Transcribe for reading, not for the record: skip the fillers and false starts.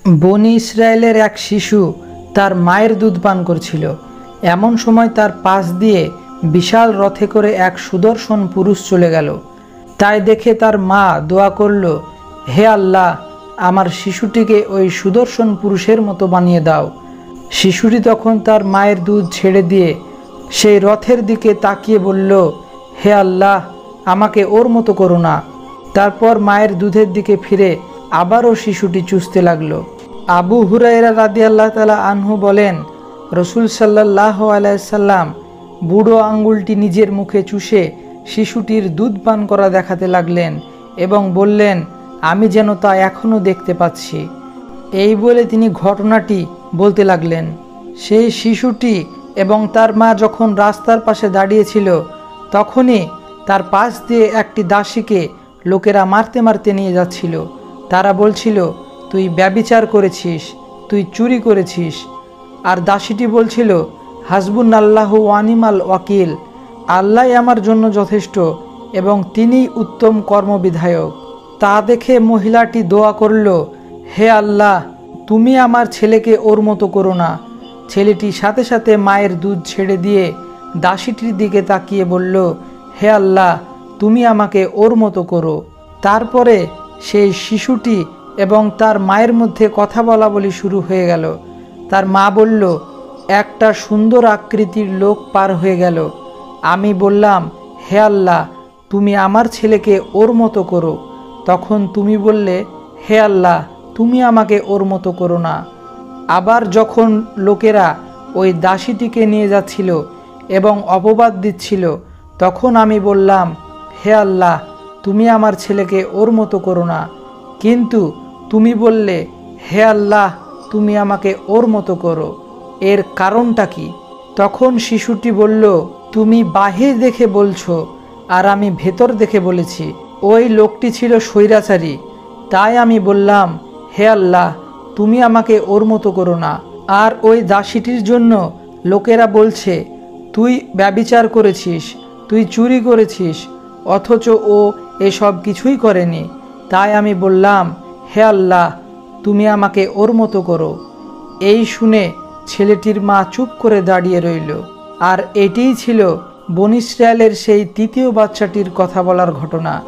বনি ইসরায়েলের এক শিশু তার মায়ের দুধ পান করছিল। এমন সময় তার পাশ দিয়ে বিশাল রথে করে এক সুদর্শন পুরুষ চলে গেল। তাই দেখে তার মা দোয়া করল, হে আল্লাহ, আমার শিশুটিকে ওই সুদর্শন পুরুষের মতো বানিয়ে দাও। শিশুটি তখন তার মায়ের দুধ ছেড়ে দিয়ে সেই রথের দিকে তাকিয়ে বলল, হে আল্লাহ, আমাকে ওর মতো করো না। তারপর মায়ের দুধের দিকে ফিরে আবারও শিশুটি চুষতে লাগলো। আবু হুরায়রা রাদিয়াল্লাহু তাআলা আনহু বলেন, রসুল সাল্লাল্লাহু আলাইহি সাল্লাম বুড়ো আঙ্গুলটি নিজের মুখে চুষে শিশুটির দুধ পান করা দেখাতে লাগলেন এবং বললেন, আমি যেন তা এখনও দেখতে পাচ্ছি। এই বলে তিনি ঘটনাটি বলতে লাগলেন। সেই শিশুটি এবং তার মা যখন রাস্তার পাশে দাঁড়িয়েছিল, তখনই তার পাশ দিয়ে একটি দাসীকে লোকেরা মারতে মারতে নিয়ে যাচ্ছিল। তারা বলছিল, তুই ব্যভিচার করেছিস, তুই চুরি করেছিস। আর দাসীটি বলছিল, হাসবুনাল্লাহু ওয়া নি'মাল ওয়াকিল, আল্লাহ আমার জন্য যথেষ্ট এবং তিনিই উত্তম কর্মবিধায়ক। তা দেখে মহিলাটি দোয়া করল, হে আল্লাহ, তুমি আমার ছেলেকে ওর মতো করো না। ছেলেটি সাথে সাথে মায়ের দুধ ছেড়ে দিয়ে দাসীটির দিকে তাকিয়ে বলল, হে আল্লাহ, তুমি আমাকে ওর মতো করো। তারপরে সেই শিশুটি এবং তার মায়ের মধ্যে কথা বলা বলি শুরু হয়ে গেল। তার মা বলল, একটা সুন্দর আকৃতির লোক পার হয়ে গেল। আমি বললাম, হে আল্লাহ, তুমি আমার ছেলেকে ওর মতো করো। তখন তুমি বললে, হে আল্লাহ, তুমি আমাকে ওর মতো করো না। আবার যখন লোকেরা ওই দাসীটিকে নিয়ে যাচ্ছিল এবং অপবাদ দিচ্ছিল, তখন আমি বললাম, হে আল্লাহ, তুমি আমার ছেলেকে ওর মতো করো না। কিন্তু তুমি বললে, হে আল্লাহ, তুমি আমাকে ওর মতো করো। এর কারণটা কি? তখন শিশুটি বলল, তুমি বাহির দেখে বলছো আর আমি ভেতর দেখে বলেছি। ওই লোকটি ছিল স্বৈরাচারী, তাই আমি বললাম, হে আল্লাহ, তুমি আমাকে ওর মতো করো না। আর ওই দাসীটির জন্য লোকেরা বলছে, তুই ব্যভিচার করেছিস, তুই চুরি করেছিস, অথচ ও এসব কিছুই করেনি। তাই আমি বললাম, হে আল্লাহ, তুমি আমাকে ওর মতো করো। এই শুনে ছেলেটির মা চুপ করে দাঁড়িয়ে রইল। আর এটিই ছিল বনি ইসরায়েলের সেই তৃতীয় বাচ্চাটির কথা বলার ঘটনা।